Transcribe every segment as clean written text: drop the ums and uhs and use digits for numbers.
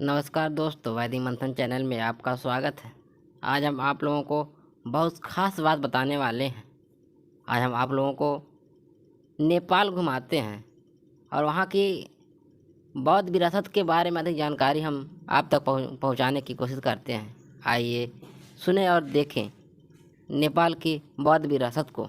नमस्कार दोस्तों, वैदिक मंथन चैनल में आपका स्वागत है। आज हम आप लोगों को बहुत ख़ास बात बताने वाले हैं। आज हम आप लोगों को नेपाल घुमाते हैं और वहाँ की बौद्ध विरासत के बारे में अधिक जानकारी हम आप तक पहुँचाने की कोशिश करते हैं। आइए सुने और देखें नेपाल की बौद्ध विरासत को।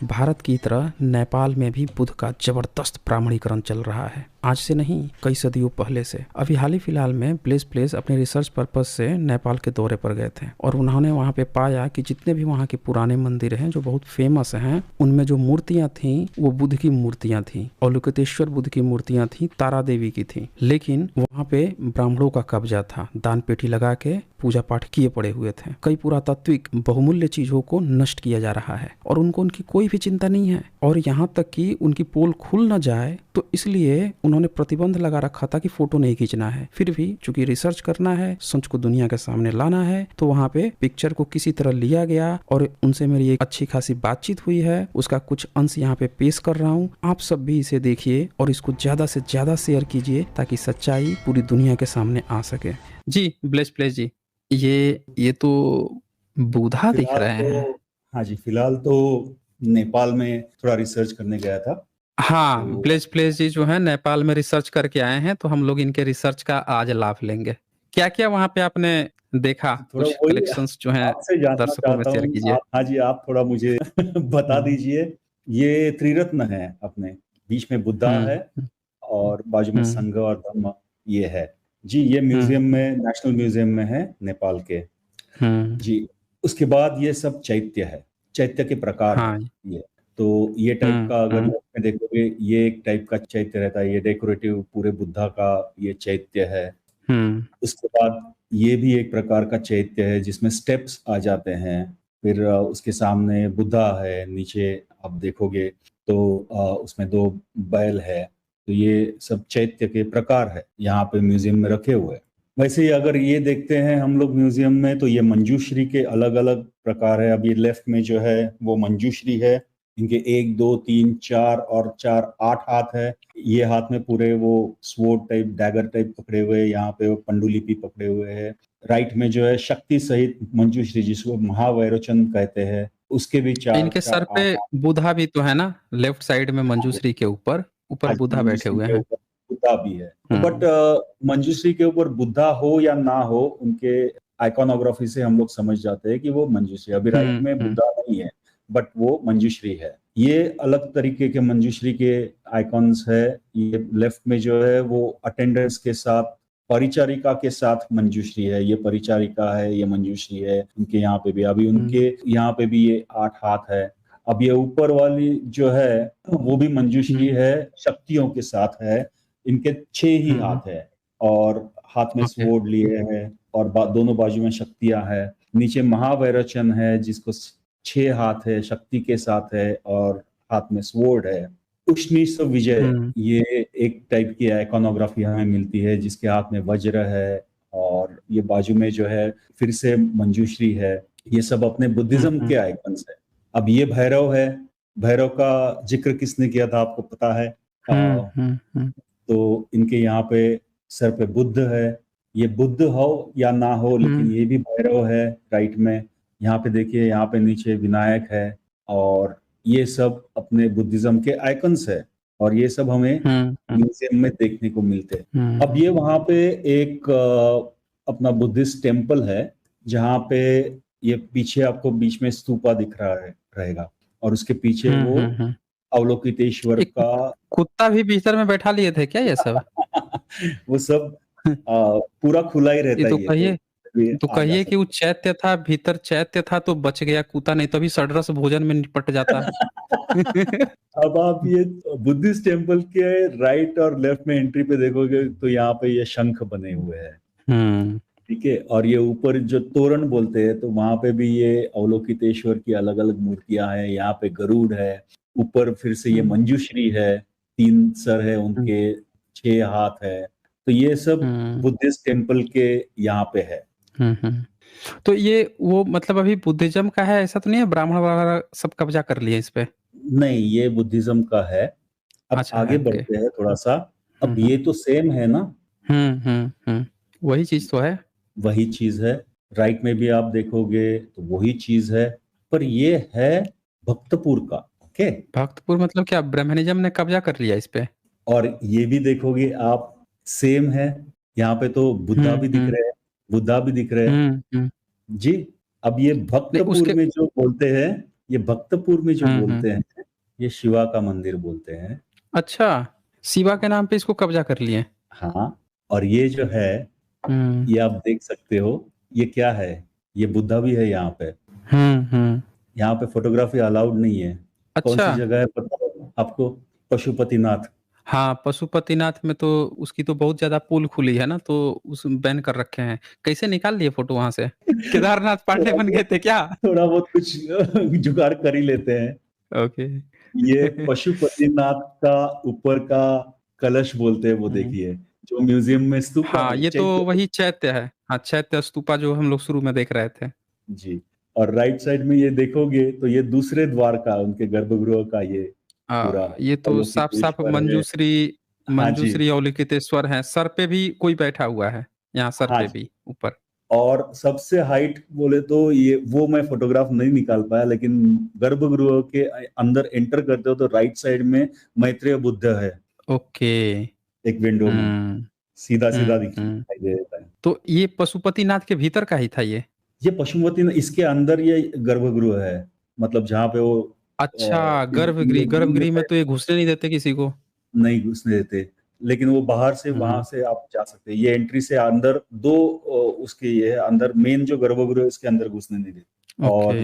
भारत की तरह नेपाल में भी बुद्ध का जबरदस्त ब्राह्मणीकरण चल रहा है। आज से नहीं, कई सदियों पहले से। अभी हाल ही फिलहाल में ब्लेस प्लेस अपने रिसर्च पर्पस से नेपाल के दौरे पर गए थे और उन्होंने वहाँ पे पाया कि जितने भी वहाँ के पुराने मंदिर हैं जो बहुत फेमस हैं, उनमें जो मूर्तियाँ थीं वो बुद्ध की मूर्तियाँ थीं। अवलोकितेश्वर बुद्ध की मूर्तियाँ थीं, तारा देवी की थीं। लेकिन वहाँ पे ब्राह्मणों का कब्जा था। दान पेटी लगा के पूजा पाठ किए पड़े हुए थे। कई पुरातात्विक बहुमूल्य चीजों को नष्ट किया जा रहा है और उनको उनकी कोई भी चिंता नहीं है। और यहाँ तक कि उनकी पोल खुल न जाए तो इसलिए उन्होंने प्रतिबंध लगा रखा था कि फोटो नहीं खींचना है। फिर भी चूंकि रिसर्च करना है, सच को दुनिया के सामने लाना है, तो वहाँ पे पिक्चर को किसी तरह लिया गया और उनसे मेरी एक अच्छी खासी बातचीत हुई है। उसका कुछ अंश यहाँ पे पेश कर रहा हूँ। आप सब भी इसे देखिए और इसको ज्यादा से ज्यादा शेयर कीजिए ताकि सच्चाई पूरी दुनिया के सामने आ सके। जी ब्लेस प्लेस जी, ये तो बूढ़ा दिख फिलहाल रहे हैं। तो हाँ जी, फिलहाल तो नेपाल में थोड़ा रिसर्च करने गया था। हाँ, तो ब्लेस प्लेस जी जो है नेपाल में रिसर्च करके आए हैं, तो हम लोग इनके रिसर्च का आज लाभ लेंगे। क्या क्या वहाँ पे आपने देखा? थोड़ा कुछ वही कलेक्शंस जो हैं आपसे जानना दर्शकों में चाहता शेयर हूँ। कीजिए। आप हाँ जी, आप थोड़ा मुझे बता हम्म दीजिए। ये त्रिरत्न है अपने, बीच में बुद्धा है हम्म और बाजू में हम्म संघ और धम्म ये है जी। ये हम्म म्यूजियम में, नेशनल म्यूजियम में है नेपाल के हम्म, जी। उसके बाद ये सब चैत्य है, चैत्य के प्रकार है हाँ। ये। तो ये टाइप का अगर हम्म लेफ्ट में देखोगे, ये एक टाइप का चैत्य रहता है। ये डेकोरेटिव पूरे बुद्धा का ये चैत्य है। हम्म उसके बाद ये भी एक प्रकार का चैत्य है जिसमें स्टेप्स आ जाते हैं। फिर उसके सामने बुद्धा है, नीचे आप देखोगे तो उसमें दो बैल है। तो ये सब चैत्य के प्रकार है, यहाँ पे म्यूजियम में रखे हुए हैं। वैसे ही अगर ये देखते हैं हम लोग म्यूजियम में, तो ये मंजूश्री के अलग अलग प्रकार है। अब ये लेफ्ट में जो है वो मंजूश्री है। इनके 1 2 3 4 और 4 8 हाथ है। ये हाथ में पूरे वो स्वॉर्ड टाइप, डैगर टाइप पकड़े हुए, यहाँ पे वो पंडुलिपि पकड़े हुए है। राइट में जो है शक्ति सहित मंजूश्री, जिसको महावैरोचन कहते हैं, उसके भी 4 इनके 4 सर पे 8 हाथ। बुधा भी तो है ना, लेफ्ट साइड में मंजूश्री के ऊपर ऊपर आज बुधा बैठे मंजूश्री हुए के हैं। ऊपर बुद्धा भी है। तो बट हम्म मंजूश्री के ऊपर बुद्धा हो या ना हो, उनके आइकॉनोग्राफी से हम लोग समझ जाते हैं कि वो मंजूश्री। अभी राइट में हम्म बुद्धा नहीं है, बट वो मंजूश्री है। ये अलग तरीके के मंजूश्री के आइकॉन्स है। ये लेफ्ट में जो है वो अटेंडेंस के साथ, परिचारिका के साथ मंजूश्री है। ये परिचारिका है, ये मंजूश्री है। उनके यहाँ पे भी, अभी उनके यहाँ पे भी ये 8 हाथ है। अब ये ऊपर वाली जो है वो भी मंजूश्री हम्म है, शक्तियों के साथ है। इनके 6 ही हम्म, हाथ है और हाथ में ओके। स्वॉर्ड लिए हैं और दोनों बाजू में शक्तियां है। नीचे महावैरोचन है जिसको 6 हाथ है, शक्ति के साथ है और हाथ में स्वॉर्ड है। उष्णीश विजय, हम्म ये एक टाइप की आइकॉनोग्राफी हमें मिलती है जिसके हाथ में वज्र है और ये बाजू में जो है फिर से मंजूश्री है। ये सब अपने बुद्धिज्म हम्म के आइकन्स है। अब ये भैरव है। भैरव का जिक्र किसने किया था आपको पता है? हम्म। तो इनके यहाँ पे सर पे बुद्ध है। ये बुद्ध हो या ना हो, लेकिन हम्म ये भी भैरव है राइट में। यहाँ पे देखिए, यहाँ पे नीचे विनायक है और ये सब अपने बुद्धिज्म के आइकन्स है और ये सब हमें हम्म म्यूजियम में देखने को मिलते हैं। अब हम्म ये वहाँ पे एक अपना बुद्धिस्ट टेम्पल है जहाँ पे ये पीछे आपको बीच में स्तूपा दिख रहा है रहेगा और उसके पीछे वो हम्म। अवलोकितेश्वर एक का कुत्ता भी भीतर में बैठा लिए थे क्या ये सब? वो सब पूरा खुला ही ये रहता तो है, ये तो कहिए ये तो आ जा कहिए कि वो सकता चैत्य था, भीतर चैत्य था तो बच गया कुत्ता, नहीं तो अभी सड़रस भोजन में निपट जाता। है। अब आप ये बुद्धिस्ट टेम्पल के राइट और लेफ्ट में एंट्री पे देखोगे तो यहाँ पे ये शंख बने हुए हैं, हम्म ठीक है। और ये ऊपर जो तोरण बोलते हैं, तो वहां पे भी ये अवलोकितेश्वर की अलग अलग मूर्तियां हैं। यहाँ पे गरुड़ है, ऊपर फिर से ये हम्म मंजूश्री है, 3 सर है उनके, 6 हाथ है। तो ये सब हम्म बुद्धिस्ट टेम्पल के यहाँ पे है। हम्म। तो ये वो मतलब अभी बुद्धिज्म का है, ऐसा तो नहीं है ब्राह्मण वगैरह सब कब्जा कर लिए इस पे? नहीं, ये बुद्धिज्म का है। अब अच्छा है, आगे ओके। बढ़ते हैं थोड़ा सा। अब हम्म ये तो सेम है ना। हम्म। वही चीज तो है। वही चीज है। राइट में भी आप देखोगे तो वही चीज है, पर ये है भक्तपुर का। ओके। भक्तपुर मतलब क्या ब्रह्मनिज्म ने कब्जा कर लिया इस पे? और ये भी देखोगे आप, सेम है। यहाँ पे तो बुद्धा भी दिख हम्म। रहे हैं, बुद्धा भी दिख रहे हैं हम्म। जी। अब ये नहीं भक्तपुर उसके। में जो बोलते हैं, ये भक्तपुर में जो हम्म। बोलते हैं, ये शिवा का मंदिर बोलते हैं। अच्छा, शिवा के नाम पे इसको कब्जा कर लिए। हाँ। और ये जो है, हम्म। ये आप देख सकते हो, ये क्या है, ये बुद्धा भी है यहाँ पे। हम्म। यहाँ पे फोटोग्राफी अलाउड नहीं है। कौन अच्छा। सी जगह है पता है आपको? पशुपतिनाथ। हाँ, पशुपतिनाथ में तो उसकी तो बहुत ज्यादा पोल खुली है ना, तो उस बैन कर रखे हैं। कैसे निकाल लिए फोटो वहां से? केदारनाथ पांडे थोड़ा बन बहुत, गए थे क्या? थोड़ा बहुत कुछ जुगाड़ कर ही लेते हैं। ओके। ये पशुपतिनाथ का ऊपर का कलश बोलते हैं, वो हम्म। देखिए, जो म्यूजियम में स्तूपा हाँ, है, ये तो चैत्य। वही चैत्य है। हाँ, चैत्य स्तूपा जो हम लोग शुरू में देख रहे थे। जी। और राइट साइड में ये देखोगे तो ये दूसरे द्वार का, उनके गर्भगृह का ये पूरा ये तो साफ साफ अवलोकितेश्वर है। मंजूश्री, हाँ जी। मंजूश्री अवलोकितेश्वर है। सर पे भी कोई बैठा हुआ है, यहाँ सर हाँ पे जी। भी ऊपर। और सबसे हाइट बोले तो ये, वो मैं फोटोग्राफ नहीं निकाल पाया, लेकिन गर्भगृह के अंदर एंटर करते हो तो राइट साइड में मैत्रेय बुद्ध है, ओके। एक विंडो में हम्म। सीधा सीधा हम्म। दिखाई दे देता है। तो ये पशुपतिनाथ के भीतर का ही था ये? ये पशुपति, इसके अंदर ये गर्भगृह है, मतलब जहाँ पे वो अच्छा, इन गर्भगृह, लोग गर्भगृह में तो ये घुसने नहीं देते किसी को। नहीं घुसने देते, लेकिन वो बाहर से, वहां हम्म। से आप जा सकते हैं। ये एंट्री से अंदर दो उसके ये है, अंदर मेन जो गर्भगृह है, इसके अंदर घुसने नहीं देते। ओके। और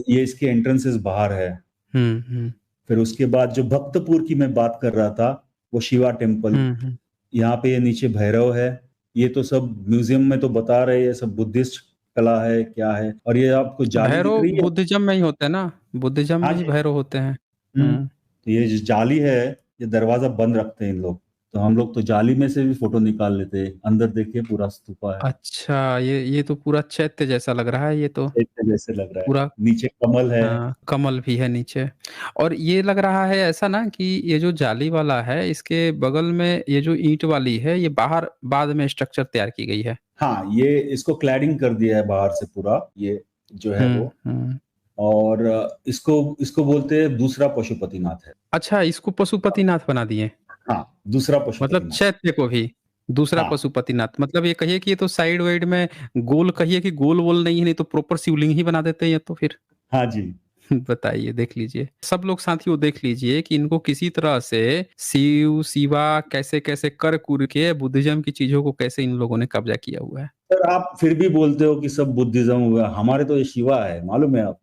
ये इसके एंट्रेंसेस बाहर है। हम्म। फिर उसके बाद जो भक्तपुर की मैं बात कर रहा था, वो शिवा टेम्पल। हम्म। यहाँ पे ये नीचे भैरव है। ये तो सब म्यूजियम में तो बता रहे हैं, ये सब बुद्धिस्ट कला है क्या है। और ये आपको जाली दिख भैरव रही है। बुद्धिज्म में ही होते हैं ना? बुद्धिज्म हाँ में ही जी। भैरव होते हैं। हम्म। हम्म। तो ये जो जाली है, ये दरवाजा बंद रखते हैं इन लोग, तो हम लोग तो जाली में से भी फोटो निकाल लेते हैं। अंदर देखिए पूरा स्तूपा है, अच्छा, ये तो पूरा चैत्य जैसा लग रहा है ये तो। चैत्य जैसे लग रहा है। पूरा। नीचे कमल है। हाँ, कमल भी है नीचे। और ये लग रहा है ऐसा ना कि ये जो जाली वाला है, इसके बगल में ये जो ईंट वाली है, ये बाहर बाद में स्ट्रक्चर तैयार की गई है। हाँ, ये इसको क्लैडिंग कर दिया है बाहर से पूरा, ये जो है वो। हम्म। और इसको इसको बोलते हैं दूसरा पशुपतिनाथ है। अच्छा, इसको पशुपतिनाथ बना दिए? हाँ, दूसरा मतलब पशुपतिनाथ। चैत्य को भी दूसरा हाँ। पशुपतिनाथ? मतलब ये कहिए कि ये तो साइड वाइड में गोल, कहिए कि गोल वोल नहीं है, नहीं तो प्रॉपर शिवलिंग ही बना देते हैं ये तो फिर। हाँ जी। बताइए, देख लीजिए सब लोग साथियों, देख लीजिए कि इनको किसी तरह से शिव शिवा कैसे कैसे कर कुर के बुद्धिज्म की चीजों को कैसे इन लोगों ने कब्जा किया हुआ है। सर, आप फिर भी बोलते हो कि सब बुद्धिज्म हुआ, हमारे तो ये शिवा है, मालूम है आप?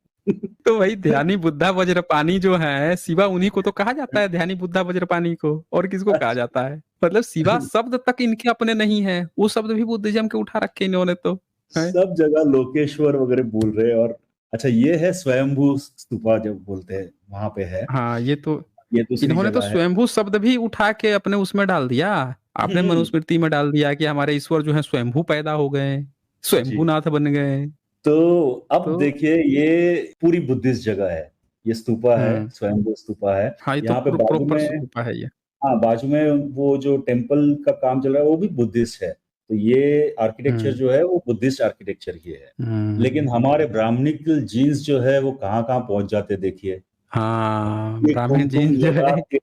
तो वही ध्यानी बुद्धा वज्रपाणी जो है, शिवा उन्हीं को तो कहा जाता है, ध्यानी बुद्धा वज्रपाणी को। और किसको कहा जाता है? मतलब शिवा शब्द तक इनके अपने नहीं है, वो शब्द भी बुद्धिज्म के उठा रखे इन्होंने तो है। सब जगह लोकेश्वर वगैरह बोल रहे हैं। और अच्छा, ये है स्वयंभू स्तूपा जब बोलते हैं, वहां पे है। हाँ, ये तो ये दूसरी इन्होंने तो जगह है। स्वयंभू शब्द भी उठा के अपने उसमें डाल दिया, आपने हम्म। मनुस्मृति में डाल दिया कि हमारे ईश्वर जो है स्वयंभू पैदा हो गए, जी। स्वयंभूनाथ बन गए। तो अब तो देखिए, ये पूरी बुद्धिस्ट जगह है। ये स्तूपा है, हम्म। स्वयंभू स्तूपा है। हाँ, ये तो यहाँ पे बाजू प्रॉपर में, स्तूपा है ये। हाँ, बाजू में वो जो टेम्पल का काम चल रहा है, वो भी बुद्धिस्ट है। तो ये आर्किटेक्चर हम्म। जो है, वो बुद्धिस्ट आर्किटेक्चर ही है। लेकिन हम्म। हमारे ब्राह्मणिकल जीन्स जो है, वो कहाँ कहाँ पहुंच जाते देखिए। हाँ, ये ब्राह्मण कुमकुम जीन जो है। लगा के।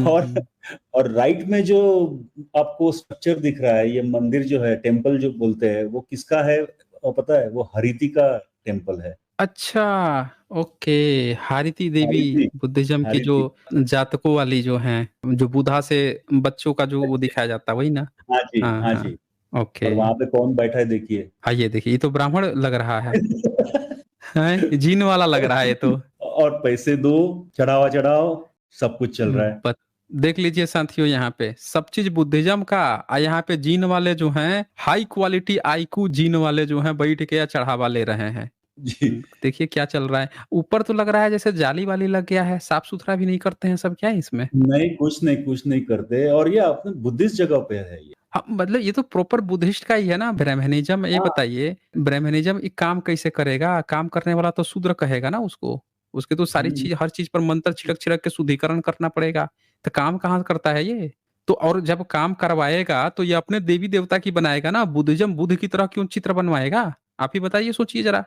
और हम्म। और राइट में जो आपको स्ट्रक्चर दिख रहा है, ये मंदिर जो है, टेम्पल जो बोलते हैं, वो किसका है? पता है? वो हरिति का टेम्पल है। अच्छा, ओके। हारिती देवी, हरिति। बुद्धिज्म की जो हरिति। जातकों वाली जो हैं, जो बुधा से बच्चों का जो वो दिखाया जाता है, वही ना? हाँ जी, हाँ हाँ हाँ। जी। ओके। और वहां पे कौन बैठा है देखिए। हाँ, ये देखिए, ये तो ब्राह्मण लग रहा है जीन वाला लग रहा है ये तो। और पैसे दो, चढ़ावा चढ़ाओ, सब कुछ चल रहा है। बत, देख लीजिए साथियों, यहाँ पे सब चीज बुद्धिज्म का, और यहाँ पे जीन वाले जो हैं, हाई क्वालिटी आईक्यू जीन वाले जो हैं, बैठ के या चढ़ावा ले रहे हैं। जी। देखिए क्या चल रहा है ऊपर, तो लग रहा है जैसे जाली वाली लग गया है, साफ सुथरा भी नहीं करते हैं सब, क्या है इसमें? नहीं, कुछ नहीं, कुछ नहीं करते। और ये अपने बुद्धिस्ट जगह पे है ये। हाँ, मतलब ये तो प्रॉपर बुद्धिस्ट का ही है ना, ब्राह्मणिज्म। ये हाँ। बताइए, ब्राह्मणिज्म एक काम कैसे करेगा? काम करने वाला तो शूद्र कहेगा ना उसको, उसके तो सारी हम्म। चीज, हर चीज पर मंत्र छिड़क छिड़क के शुद्धिकरण करना पड़ेगा। तो काम कहाँ करता है ये? तो और जब काम करवाएगा तो ये अपने देवी देवता की बनाएगा ना, बुद्धिज्म बुद्ध की तरह क्यों चित्र बनवाएगा? आप ही बताइए, सोचिए जरा।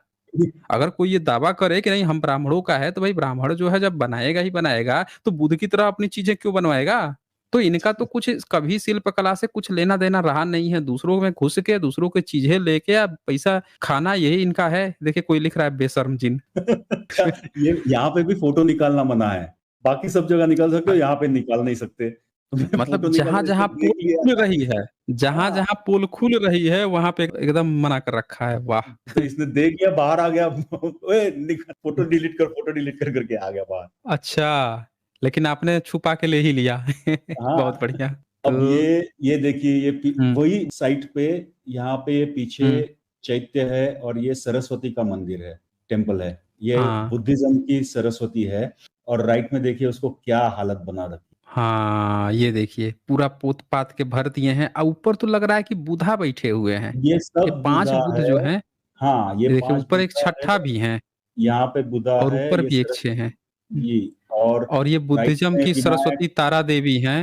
अगर कोई ये दावा करे कि नहीं हम ब्राह्मणों का है, तो भाई ब्राह्मण जो है जब बनाएगा ही बनाएगा, तो बुद्ध की तरह अपनी चीजें क्यों बनवाएगा? तो इनका तो कुछ कभी शिल्प कला से कुछ लेना देना रहा नहीं है। दूसरों में घुस के दूसरों की चीजें लेके या पैसा खाना, यही इनका है। देखिए कोई लिख रहा है बेशर्म जिन। ये यहाँ पे भी फोटो निकालना मना है, बाकी सब जगह निकाल सकते हो, यहाँ पे निकाल नहीं सकते। तो मैं मतलब फोटो निकालने जहाँ-जहाँ इसको पोल देख लिया खुल था। रही है, हाँ, जहाँ-जहाँ पोल खुल रही है, वहाँ पे एकदम मना कर रखा है। वाह! तो इसने देख लिया, बाहर आ गया। ओए फोटो डिलीट कर, फोटो डिलीट कर करके आ गया बाहर। अच्छा, लेकिन आपने छुपा के ले ही लिया। बहुत हाँ, बढ़िया। अब तो ये देखिए, हुँ, वही साइट पे, यहाँ पे ये पीछे हुँ, चैत्य है और ये सरस्वती का मंदिर है, टेम्पल है। ये हाँ, बुद्धिज्म की सरस्वती है। और राइट में देखिए उसको क्या हालत बना रखी हाँ, ये देखिए पूरा पोत-पात के भर दिए हैं और ऊपर तो लग रहा है कि बुधा बैठे हुए हैं। है। ये ये सब 5 बुधा बुध है। जो हैं, हाँ, ये ये देखिए 5 ऊपर एक बुधा है। छठा भी है यहाँ पे बुधा और है, ऊपर ये भी एक 6 हैं। ये और और ये राइट बुद्धिज़्म में की विनायक। सरस्वती तारा देवी हैं।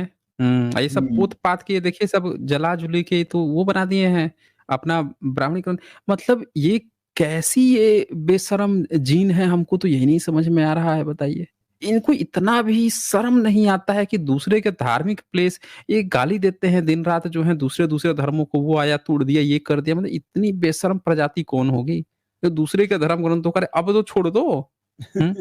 ये सब हम्म, पोत-पात के देखिए सब जला-जुली के तो वो बना दिए हैं, अपना ब्राह्मणीकरण। मतलब ये कैसी ये बेशर्म जीन है, हमको तो यही नहीं समझ में आ रहा है, बताइए। इनको इतना भी शर्म नहीं आता है कि दूसरे के धार्मिक प्लेस ये गाली देते हैं दिन-रात जो है दूसरे-दूसरे धर्मों को, वो आया तोड़ दिया, ये कर दिया, मतलब इतनी बेशर्म प्रजाति कौन होगी? जो दूसरे के धर्म ग्रंथों का अब तो छोड़ दो। हुँ,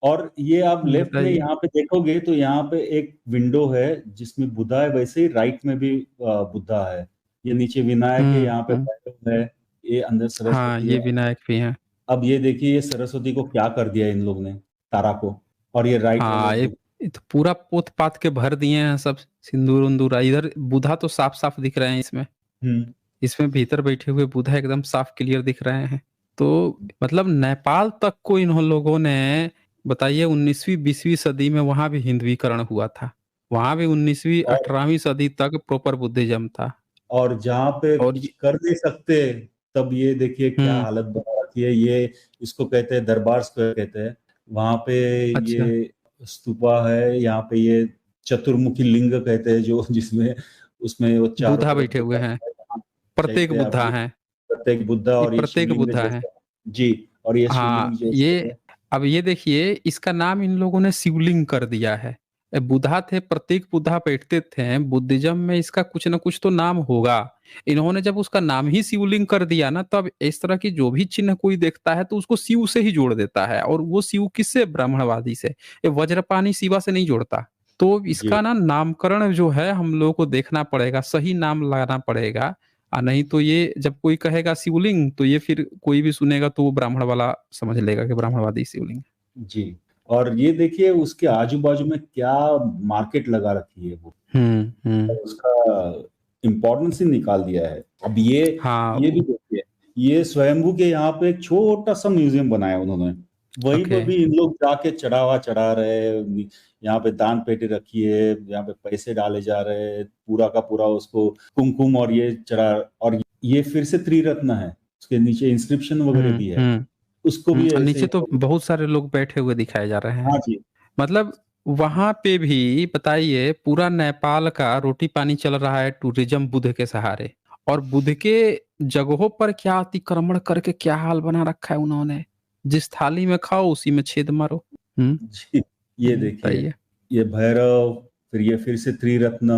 और ये आप लेफ्ट में बताइए। यहाँ पे देखोगे तो यहाँ पे एक विंडो है जिसमें बुद्धा है, वैसे ही राइट में भी बुद्धा है। ये नीचे विनायक है, हुँ, यहाँ पे हुँ। भैरव है, ये अंदर हाँ, सरस्वती ये है। विनायक भी हैं। अब ये देखिए, ये सरस्वती को क्या कर दिया इन लोग ने, तारा को। और ये राइट में हाँ, लोग ये तो पूरा पोत-पात के भर दिए हैं सब सिंदूर-उंदूर। इधर बुधा तो साफ-साफ दिख रहे हैं इसमें। हम्म, इसमें भीतर बैठे हुए बुधा एकदम साफ क्लियर दिख रहे हैं। तो मतलब नेपाल तक को इन्हों लोगों ने बताइए 19वीं 20वीं सदी में वहाँ भी हिंदुईकरण हुआ था। वहाँ भी 19वीं और 18वीं सदी तक प्रॉपर बुद्धिज़्म था। और जहाँ पे और कुछ ये कर नहीं सकते, तब ये देखिए क्या हुँ, हालत बना रखी है। ये इसको कहते हैं दरबार स्क्वायर कहते हैं। वहां पे अच्छा, ये स्तूपा है, यहाँ पे ये चतुर्मुखी लिंग कहते हैं, जो जिसमें उसमें वो चारों बुधा तरफ बैठे से हुए हैं। प्रत्येक चैत्य है। अब बुद्धा ये हैं। प्रत्येक बुद्धा, ये और ये प्रत्येक शिवलिंग बुद्धा हैं। जैसे। जी, और ये शिवलिंग हाँ, जैसे है। ये अब ये देखिए इसका नाम इन लोगों ने शिवलिंग कर दिया है। बुधा थे, प्रतीक बुधा बैठते थे, बुद्धिज़्म में इसका कुछ न कुछ तो नाम होगा। इन्होंने जब उसका नाम ही शिवलिंग कर दिया ना, तब इस तरह की जो भी चिन्ह कोई देखता है तो उसको शिव से ही जोड़ देता है, और वो शिव किससे? ब्राह्मणवादी से। ये वज्रपाणी शिवा से नहीं जोड़ता। तो जी, इसका ना नामकरण जो है हम लोगों को देखना पड़ेगा, सही नाम लगाना पड़ेगा। नहीं तो ये जब कोई कहेगा शिवलिंग, तो ये फिर कोई भी सुनेगा तो वो ब्राह्मण वाला समझ लेगा कि ब्राह्मणवादी शिवलिंग है। जी। और ये देखिए उसके आजू बाजू में क्या मार्केट लगा रखी है वो, हुँ, हुँ। उसका इम्पोर्टेंस ही निकाल दिया है। अब हाँ, ये भी देखिए, ये स्वयंभू के यहाँ पे एक छोटा सा म्यूजियम बनाया उन्होंने। वहीं ओके। पर भी इन लोग जाके चढ़ावा चढ़ा रहे हैं। यहाँ पे दान पेटी रखी है, यहाँ पे पैसे डाले जा रहे हैं, पूरा का पूरा उसको कुमकुम और ये चढ़ा। और ये फिर से त्रिरत्न है, उसके नीचे इंस्क्रिप्शन वगैरह हुँ, भी है, हुँ, उसको भी और ऐसे नीचे ही तो बहुत सारे लोग बैठे हुए दिखाए जा रहे हैं। हाँ जी। मतलब वहाँ पे भी बताइए पूरा नेपाल का रोटी-पानी चल रहा है टूरिज़्म बुध के सहारे, और बुध के जगहों पर क्या अतिक्रमण करके क्या हाल बना रखा है उन्होंने। जिस थाली में खाओ उसी में छेद मारो। हुँ, जी, ये देखिए, बताइए। ये भैरव, फिर ये फिर से त्रिरत्न,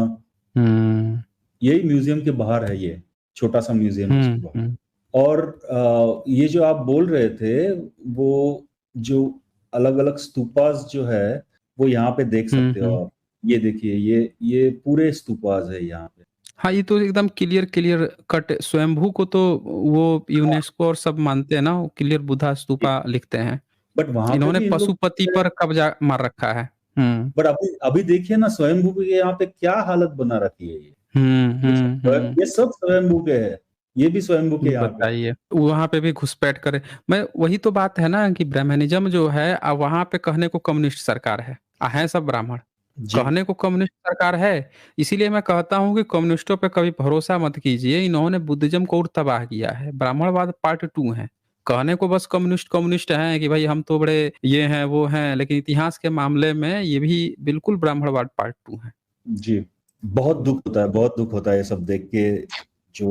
हुँ, यही म्यूजियम के बाहर है। ये छोटा सा म्यूजियम है हुँ, उसके बाहर। हुँ, और ये जो आप बोल रहे थे, वो जो अलग अलग स्तूपास जो है, वो यहाँ पे देख हुँ, सकते हो हुँ। आप। ये देखिए, ये पूरे स्तूपास है यहाँ पे। हाँ, ये तो एकदम क्लियर क्लियर कट स्वयंभू को तो वो हाँ, यूनेस्को और सब मानते हैं ना, वो क्लियर बुद्धा स्तूपा लिखते हैं। बट वहां पे इन्होंने भी इन लोग, पशुपति पर कब्जा मार रखा है। हुँ। बट अभी अभी देखिए ना, स्वयंभू के यहाँ पे क्या हालत बना रखी है ये। हुँ, हुँ, हुँ। ये सब स्वयंभू के है, ये भी स्वयंभू के यहाँ पे। बताइए, वहाँ पे भी घुसपैठ करे। मैं वही तो बात है ना कि ब्राह्मणिज़्म जो है वहाँ पे कहने को कम्युनिस्ट सरकार है। हैं सब ब्राह्मण। जी, कहने को कम्युनिस्ट सरकार है, इसीलिए मैं कहता हूँ कि कम्युनिस्टों पे कभी भरोसा मत कीजिए, इन्होंने बुद्धिज़्म को और तबाह किया है। ब्राह्मणवाद पार्ट 2 है। कहने को बस कम्युनिस्ट कम्युनिस्ट हैं कि भाई हम तो बड़े ये हैं, वो हैं, लेकिन इतिहास के मामले में ये भी बिल्कुल ब्राह्मणवाद पार्ट 2 है। जी। बहुत दुख होता है, बहुत दुख होता है ये सब देख के, जो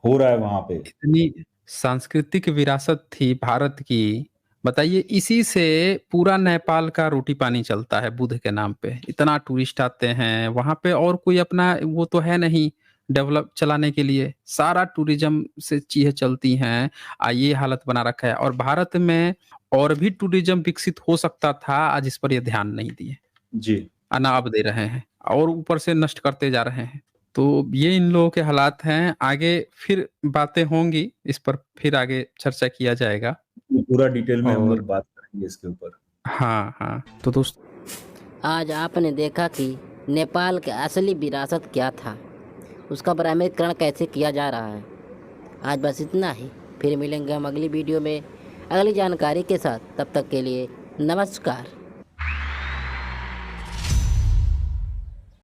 हो रहा है वहां पे। इतनी सांस्कृतिक विरासत थी भारत की, बताइए, इसी से पूरा नेपाल का रोटी पानी चलता है बुद्ध के नाम पे। इतना टूरिस्ट आते हैं वहां पे, और कोई अपना वो तो है नहीं डेवलप चलाने के लिए, सारा टूरिज्म से चीजें चलती हैं। ये हालत बना रखा है। और भारत में और भी टूरिज्म विकसित हो सकता था, आज इस पर ये ध्यान नहीं दिए, जी। अनाप दे रहे हैं और ऊपर से नष्ट करते जा रहे हैं। तो ये इन लोगों के हालात हैं। आगे फिर बातें होंगी इस पर, फिर आगे चर्चा किया जाएगा। ये पूरा डिटेल में हम और लोग बात करेंगे इसके ऊपर। हाँ हाँ, तो दोस्त, आज आपने देखा कि नेपाल की असली विरासत क्या था, उसका बरामदकरण कैसे किया जा रहा है। आज बस इतना ही, फिर मिलेंगे हम अगली वीडियो में अगली जानकारी के साथ। तब तक के लिए नमस्कार।